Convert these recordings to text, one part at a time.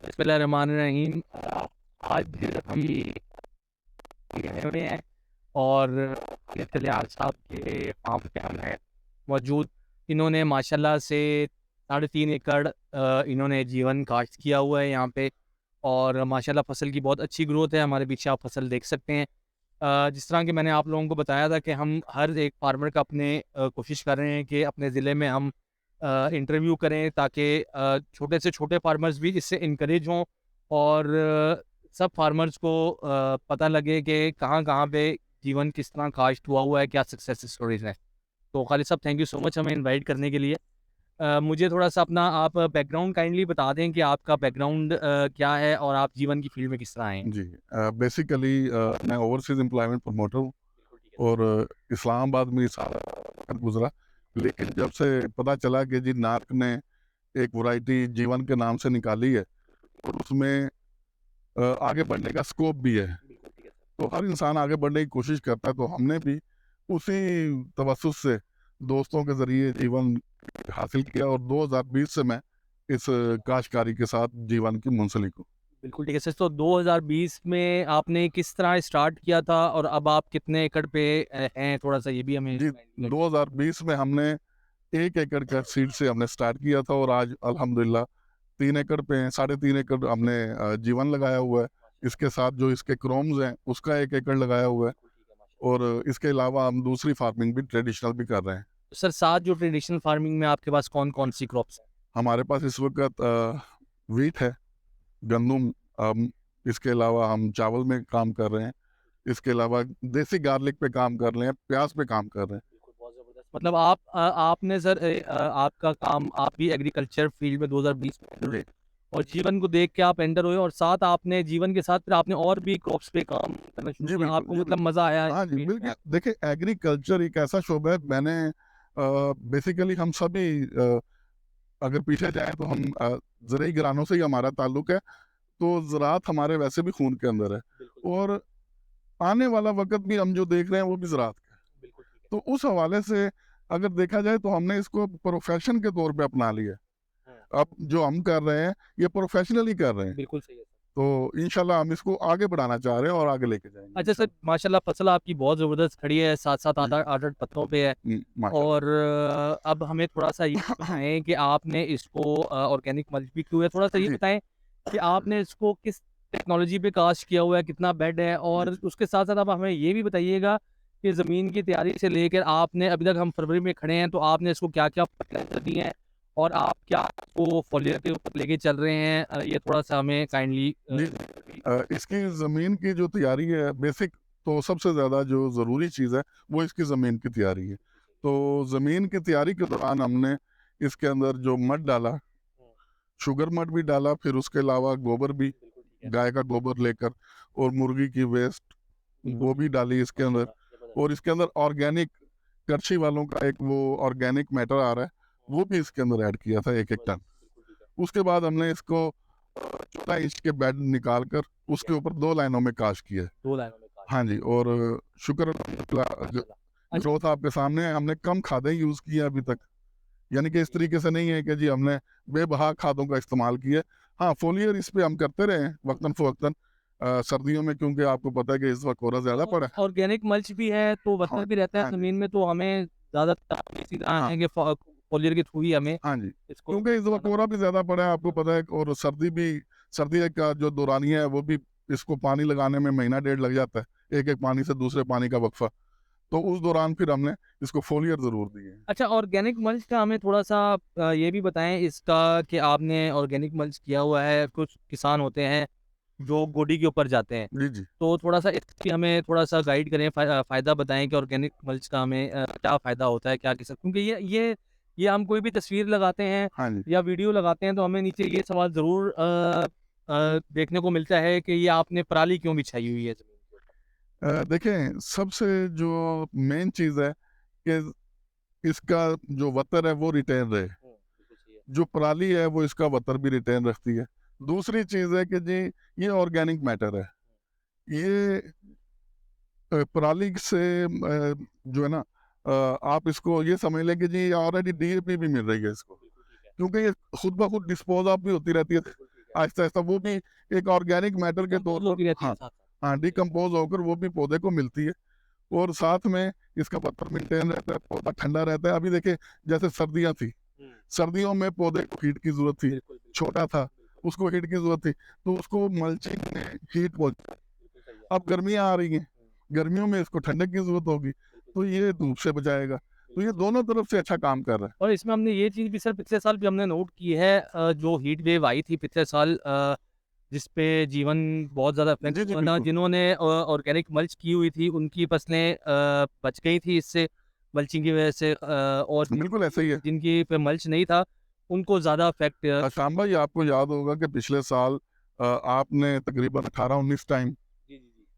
बिस्मिल्लाहिर्रहमानिर्रहीम। आज हम गए हुए हैं और लियाल साहब के फार्म पे हम हैं मौजूद। इन्होंने माशाल्लाह से 3.5 एकड़ इन्होंने जीवन काश्त किया हुआ है यहाँ पे और माशाल्लाह फसल की बहुत अच्छी ग्रोथ है। हमारे पीछे आप फसल देख सकते हैं। जिस तरह कि मैंने आप लोगों को बताया था कि हम हर एक फार्मर का अपने कोशिश कर रहे हैं कि अपने ज़िले में हम इंटरव्यू करें ताकि छोटे से छोटे फार्मर्स भी इससे इनकरेज हों और सब फार्मर्स को पता लगे कि कहाँ-कहाँ पे जीवन किस तरह काश्त हुआ है, क्या सक्सेस स्टोरीज़ हैं। तो खालिद साहब, थैंक यू सो मच हमें इनवाइट करने के लिए। मुझे थोड़ा-सा अपना आप बैकग्राउंड काइंडली बता दें कि आपका बैकग्राउंड क्या है और आप जीवन की फील्ड में किस तरह आए हैं? जी। बेसिकली मैं ओवरसीज़ एम्प्लॉयमेंट प्रमोटर हूँ बिल्कुल, ठीक है और इस्लामाबाद में सारा वक़्त गुज़रा। लेकिन जब से पता चला कि जी नार्क ने एक वैरायटी जीवन के नाम से निकाली है और उसमें आगे बढ़ने का स्कोप भी है, सर। बिल्कुल, ठीक है सर। तो हर इंसान आगे बढ़ने की कोशिश करता है, तो हमने भी उसी तवज्जुह से दोस्तों के ज़रिए जीवन हासिल किया और 2020 से मैं इस काश्तकारी के साथ जीवन की मुंसलिक हूँ। बिल्कुल, ठीक है सर। तो 2020 में आपने किस तरह स्टार्ट किया था और अब आप कितने एकड़ पे हैं? थोड़ा-सा ये भी हमें जी, काइंडली 2020 में हमने 1 एकड़ का सीड से हमने स्टार्ट किया था और आज अल्हम्दुलिल्लाह 3 एकड़ पे हैं, साढ़े 3 एकड़ हमने जीवन लगाया हुआ है। इसके साथ जो इसके क्रोम्स हैं, उसका 1 एकड़ लगाया हुआ है बिल्कुल, ठीक है माशाल्लाह। और इसके अलावा हम दूसरी फार्मिंग भी ट्रेडिशनल भी कर रहे हैं। तो सर, साथ जो ट्रेडिशनल फार्मिंग में आपके पास कौन-कौन सी क्रॉप्स हैं? हमारे पास इस वक़्त व्हीट है, गंदुम, इसके अलावा हम चावल में काम कर रहे हैं। इसके अलावा देसी गार्लिक पे काम कर रहे हैं, प्याज़ पे काम कर रहे हैं। बिल्कुल, बहुत ज़बरदस्त। मतलब आपने सर आपका काम आप भी एग्रीकल्चर फील्ड में 2020 में एंटर हुए और जीवन को देख के आप एंटर हुए और साथ आपने जीवन के साथ फिर आपने और भी क्रॉप्स पे काम करना शुरू जी, किया। बिल्कुल। आपको जी, मतलब बिल्कुल। मज़ा आया इस हाँ जी, फील्ड में बिल्कुल। आके? देखिए, एग्रीकल्चर एक ऐसा शोबा है, मैंने बेसिकली हम सभी अगर पीछे जाएँ तो हम ज़रई घरानों से ही हमारा ताल्लुक है, तो ज़राअत हमारे वैसे भी खून के अंदर है बिल्कुल, और आने वाला वक़्त भी हम जो देख रहे हैं, वो भी ज़राअत का है। बिल्कुल ठीक है। तो उस हवाले से अगर देखा जाए तो हमने इसको प्रोफ़ेशन के तौर पे अपना लिया है। हाँ, अब जो हम कर रहे हैं, ये प्रोफ़ेशनली कर रहे हैं। बिल्कुल सही है सर। तो इंशाल्लाह हम इसको आगे बढ़ाना चाह रहे हैं और आगे लेके जाएँगे अच्छा सर, इंशाल्लाह। माशाल्लाह फ़सल आपकी बहुत ज़बरदस्त खड़ी है, साथ-साथ जी। 8-8 पत्तों पे है। माशाल्लाह। और अब हमें थोड़ा-सा ये बताएँ कि आपने इसको ऑर्गेनिक मल्च भी की हुई है। थोड़ा-सा ये जी, बताएँ कि आपने इसको किस टेक्नोलॉजी पे कास्ट किया हुआ है, कितना बेड है? जी, और जी। उसके साथ-साथ आप हमें ये भी बताइएगा कि ज़मीन की तैयारी से लेकर आपने अभी तक हम फरवरी में खड़े हैं, तो आपने इसको क्या-क्या फर्टिलाइज़र दिए हैं? और आप क्या इसको फॉलियर के ऊपर लेके चल रहे हैं? ये थोड़ा-सा हमें काइंडली जी, इसकी ज़मीन की जो तैयारी है बेसिक, तो सबसे ज़्यादा जो ज़रूरी चीज़ है वो इसकी ज़मीन की तैयारी है। तो ज़मीन की तैयारी के दौरान हमने इसके अंदर जो मड डाला, शुगर मड भी डाला, फिर उसके अलावा गोबर भी, बिल्कुल ठीक है। गाय का गोबर लेकर और मुर्गी की वेस्ट बिल्कुल वो ठीक भी है। डाली इसके अंदर माशाल्लाह, ज़बरदस्त। और इसके अंदर ऑर्गेनिक करछी वालों का एक वो ऑर्गेनिक मैटर आ रहा है, वो भी इसके अंदर ऐड किया था 1-1 टन। ज़बरदस्त, बिल्कुल ठीक है। उसके बाद हमने इसको 14 इंच के बेड निकाल कर ठीक है, उसके ऊपर 2 लाइनों में काश किया है। 2 लाइनों में काट हाँ जी, और शुक्र माशाल्लाह। अच्छा, ग्रोथ आपके सामने है, हमने कम खादें यूज़ की हैं अभी तक। यानी कि इस जी, तरीके से नहीं है कि जी हमने बेबहा खादों का इस्तेमाल किया है। हाँ, फ़ोलियर इस पे हम करते रहे हैं वक़्तन-फ़वक़्तन, सर्दियों में, क्योंकि आपको पता है कि इस वक़्त कोहरा ज़्यादा और पड़ा है। ऑर्गेनिक मल्च भी है, तो हाँ, वसा भी रहता है हाँ जी। ज़मीन में, तो हमें ज़्यादातर इसी तरह हाँ, है कि फॉलियर के थ्रू ही हमें हाँ जी। इसको क्योंकि इस वक़्त लगाना कोहरा भी ज़्यादा पड़ा है, आपको पड़ता पता है, और सर्दी का जो दौरानिया है वो भी, इसको पानी लगाने में महीना डेढ़ लग जाता है, एक-एक पानी से दूसरे पानी का वक़्फ़ा। तो उस दौरान फिर हमने इसको फ़ोलियर ज़रूर दिए हैं। अच्छा, ऑर्गेनिक मल्च का हमें थोड़ा-सा ये भी बताएँ इसका कि आपने ऑर्गेनिक मल्च किया हुआ है, कुछ किसान होते हैं जो गोडी के ऊपर जाते हैं। जी, जी। तो थोड़ा-सा इसकी हमें थोड़ा-सा गाइड करें, फ़ायदा बताएँ कि ऑर्गेनिक मल्च का हमें क्या फ़ायदा होता है, क्या किस क्योंकि ये हम कोई भी तस्वीर लगाते हैं हाँ जी। या वीडियो लगाते हैं, तो हमें नीचे ये सवाल ज़रूर देखने को मिलता है कि ये आपने पराली क्यों बिछाई हुई है ज़मीन के ऊपर? देखें, सबसे जो मेन चीज़ है कि इसका जो वतर है वो रिटेन रहे। हुँ, बिल्कुल सही है। जो पराली है वो इसका वतर भी रिटेन रखती है। दूसरी चीज़ है कि जी ये ऑर्गेनिक मैटर है। ये पराली से जो है ना, आप इसको ये समझ लें कि जी ऑलरेडी डीएपी भी मिल रही है इसको। बिल्कुल ठीक है, क्योंकि ये खुद ब खुद डिस्पोज़ ऑफ भी होती रहती है। बिल्कुल ठीक है। आहिस्ता आहिस्ता वो भी एक ऑर्गेनिक मैटर के तौर पर, हाँ हाँ, डिकम्पोज होकर वो भी पौधे को मिलती है। और साथ में इसका पत्थर मेंटेन रहता है, पौधा ठंडा रहता है। अभी देखिए जैसे सर्दियां थी, सर्दियों में पौधे को हीट की जरूरत थी, छोटा था, उसको हीट की जरूरत थी, तो उसको मल्चिंग में हीट पहुंच। अब गर्मियां आ रही हैं, गर्मियों में इसको ठंडक की जरूरत होगी, तो ये धूप से बचाएगा। तो ये दोनों तरफ से अच्छा काम कर रहा है। और इसमें हमने ये चीज़ भी सर पिछले साल भी हमने नोट की है, जो हीट वेव आई थी पिछले साल, जिस पे जीवन बहुत ज़्यादा जी अफेक्ट जी हुआ था, बिल्कुल जिन्होंने ऑर्गेनिक मल्च की हुई थी उनकी फसलें बच गई थी इससे, मल्चिंग की वजह से, और बिल्कुल ऐसा ही है। जिनकी पे मल्च नहीं था उनको ज़्यादा अफेक्ट। शाम भाई, आपको याद होगा कि पिछले साल आपने तकरीबन 18-19 टाइम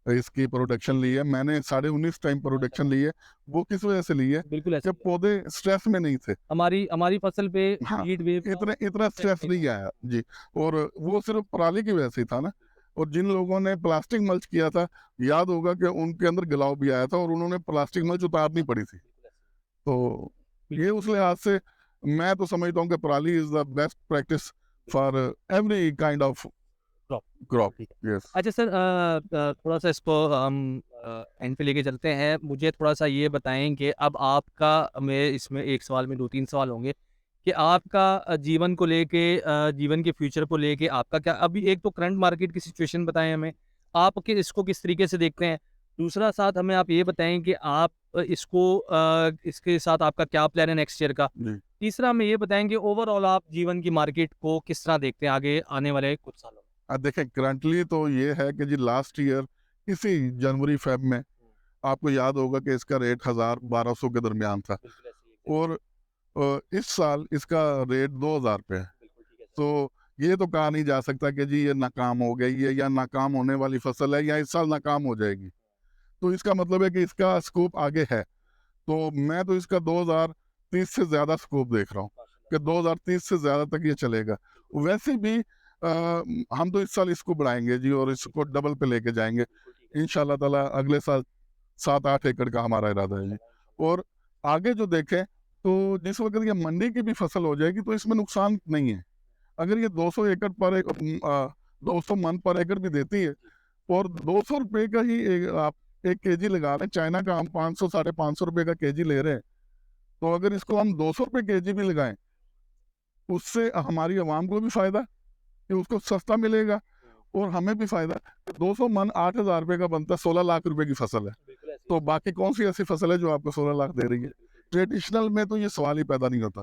इसकी प्रोडक्शन ली है, मैंने 19.5 टाइम प्रोडक्शन ली है। वो किस वजह से ली है? बिल्कुल ऐसे जब पौधे स्ट्रेस में नहीं थे। हमारी हमारी फसल पे हाँ, हीट वेव इतना स्ट्रेस नहीं आया जी। और वो सिर्फ पराली की वजह से ही था ना। और जिन लोगों ने प्लास्टिक मल्च किया था, याद होगा कि उनके अंदर गलाव भी आया था और उन्होंने प्लास्टिक मल्च उतारनी पड़ी थी। तो ये उस लिहाज से मैं तो समझता हूँ कि पराली is the best practice for every kind of crop. Crop. ठीक यस। अच्छा सर, थोड़ा सा इसको हम एंड पे लेके चलते हैं। मुझे थोड़ा सा ये बताएं कि अब आपका, मैं इसमें एक सवाल में 2-3 सवाल होंगे कि आपका जीवन को लेके, जीवन के फ्यूचर को लेके आपका क्या, अभी एक तो करंट मार्केट की सिचुएशन बताएं हमें, आप इसको किस तरीके से देखते हैं। दूसरा साथ हमें आप ये बताएं कि आप इसको, इसके साथ आपका क्या प्लान है नेक्स्ट ईयर का। जी। तीसरा हमें ये बताएं कि ओवरऑल आप जीवन की मार्केट को किस तरह देखते हैं आगे आने वाले कुछ सालों में। देखें, करंटली तो ये है कि जी लास्ट ईयर इसी जनवरी फेब में आपको याद होगा कि इसका रेट 1000-1200 के दरमियान था। और इस साल इसका रेट 2000 पे है। तो ये तो कहा नहीं जा सकता कि जी ये नाकाम हो गई है या नाकाम होने वाली फसल है या इस साल नाकाम हो जाएगी। तो इसका मतलब है कि इसका स्कोप आगे है। तो मैं तो इसका 2030 से ज़्यादा स्कोप देख रहा हूँ कि 2030 से ज़्यादा तक ये चलेगा। वैसे भी हम तो इस साल इसको बढ़ाएंगे जी और इसको डबल पे लेके जाएंगे इंशाल्लाह ताला। अगले साल 7-8 एकड़ का हमारा इरादा है जी। और आगे जो देखें तो जिस वक्त ये मंडी की भी फसल हो जाएगी तो इसमें नुकसान नहीं है। अगर ये 200 एकड़ पर 200 मन पर एकड़ भी देती है और 200 रुपये का ही आप 1 केजी लगा रहे हैं, चाइना का हम 500-550 रुपये का केजी ले रहे हैं, तो अगर इसको हम 200 रुपये केजी भी लगाएं, उससे हमारी आवाम को भी फायदा कि उसको सस्ता मिलेगा और हमें भी फायदा। 200 मन 8,000 रुपये का बनता है, 16 लाख रुपए की फसल है। तो बाकी कौन सी ऐसी फसल है जो आपको 16 लाख दे रही है? ट्रेडिशनल में तो ये सवाल ही पैदा नहीं होता।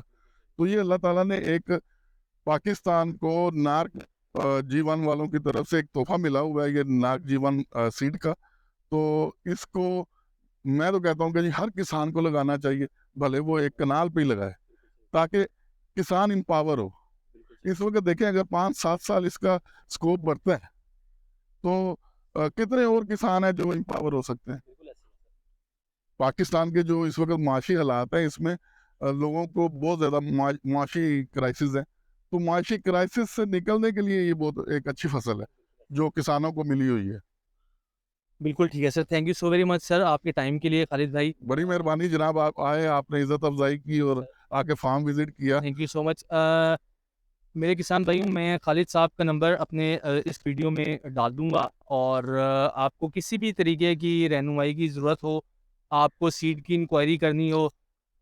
तो ये अल्लाह ताला ने एक पाकिस्तान को नार्क जीवन वालों की तरफ से एक तोहफा मिला हुआ है, ये नार्क जीवन सीड का। तो इसको मैं तो कहता हूँ कि जी हर किसान को लगाना चाहिए, भले वो एक कनाल पे ही लगाए, ताकि किसान इम्पावर हो। इस वक्त देखें अगर 5-7 साल इसका स्कोप बढ़ता है तो कितने और किसान हैं जो इम्पावर हो सकते हैं। पाकिस्तान के जो इस वक्त माशी हालात हैं, इसमें लोगों को बहुत ज़्यादा माशी क्राइसिस है। तो माशी क्राइसिस से निकलने के लिए ये बहुत एक अच्छी फसल है जो किसानों को मिली हुई है। बिल्कुल ठीक है sir, thank you so very much sir आपके टाइम के लिए खालिद भाई। बड़ी मेहरबानी जनाब, आप आए, आपने इज्जत अफजाई की और आके फार्म विजिट किया। Thank you so much. मेरे किसान भाई, मैं खालिद साहब का नंबर अपने इस वीडियो में डाल दूंगा, और आपको किसी भी तरीके की रहनुमाई की ज़रूरत हो, आपको सीड की इंक्वायरी करनी हो,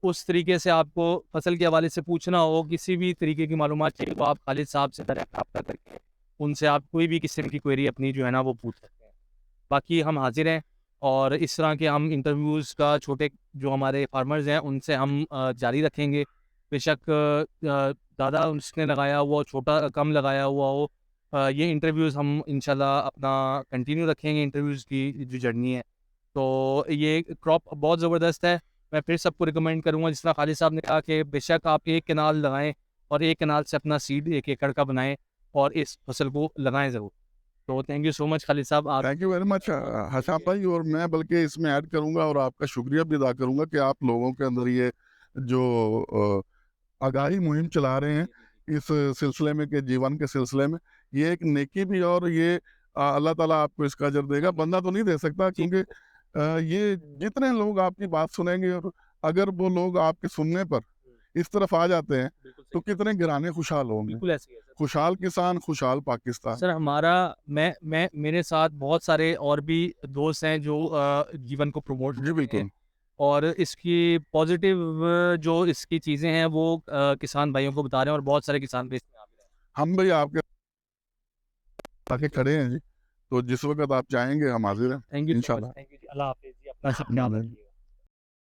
उस तरीके से आपको फसल के हवाले से पूछना हो, किसी भी तरीके की मालूमात चाहिए तो आप खालिद साहब से डायरेक्ट रब्ता करके उनसे आप कोई भी किस्म की क्वेरी अपनी जो है ना वो पूछ सकते हैं। बाकी हम हाजिर हैं, और इस तरह के हम इंटरव्यूज़ का छोटे जो हमारे फार्मर्स हैं उनसे हम जारी रखेंगे। बेशक ज़्यादा उसने लगाया हुआ, छोटा कम लगाया हुआ हो, ये इंटरव्यूज़ हम इंशाल्लाह अपना कंटिन्यू रखेंगे, इंटरव्यूज़ की जो जर्नी है। तो ये क्रॉप बहुत ज़बरदस्त है, मैं फिर सबको रिकमेंड करूँगा, जिस तरह खालिद साहब ने कहा कि बेशक आप एक कनाल लगाएँ और एक कनाल से अपना सीड 1 एकड़ का बनाएँ और इस फसल को लगाएँ ज़रूर। तो thank you so much Khalid साहब आप। Thank you very much Hasham भाई। और मैं बल्कि इसमें ऐड करूंगा और आपका शुक्रिया भी अदा करूंगा कि आप लोगों के अंदर ये जो आगाही मुहिम चला रहे हैं इस सिलसिले में के जीवन के सिलसिले में, ये एक नेकी भी, और ये अल्लाह ताला आपको इसका अजर देगा। बंदा तो नहीं दे सकता, क्योंकि ये जितने लोग आपकी बात सुनेंगे और अगर वो लोग आपके सुनने पर इस तरफ आ जाते हैं बिल्कुल तो सही। कितने घराने खुशहाल होंगे। बिल्कुल ऐसे ही है सर। खुशहाल किसान, खुशहाल पाकिस्तान। सर हमारा मैं मेरे साथ बहुत सारे और भी दोस्त हैं जो जीवन को प्रमोट कर जी, रहे हैं बिल्कुल। और इसकी पॉजिटिव जो इसकी चीज़ें हैं वो किसान भाइयों को बता रहे हैं और बहुत सारे किसान भी इसमें आ भी रहे हैं। हम भी आपके आके खड़े हैं जी, तो जिस वक़्त आप चाहेंगे हम हाज़िर हैं, थैंक यू सो मच, इंशाल्लाह। थैंक यू जी। अल्लाह हाफ़िज़ जी, अपना सब ख्याल रखिएगा।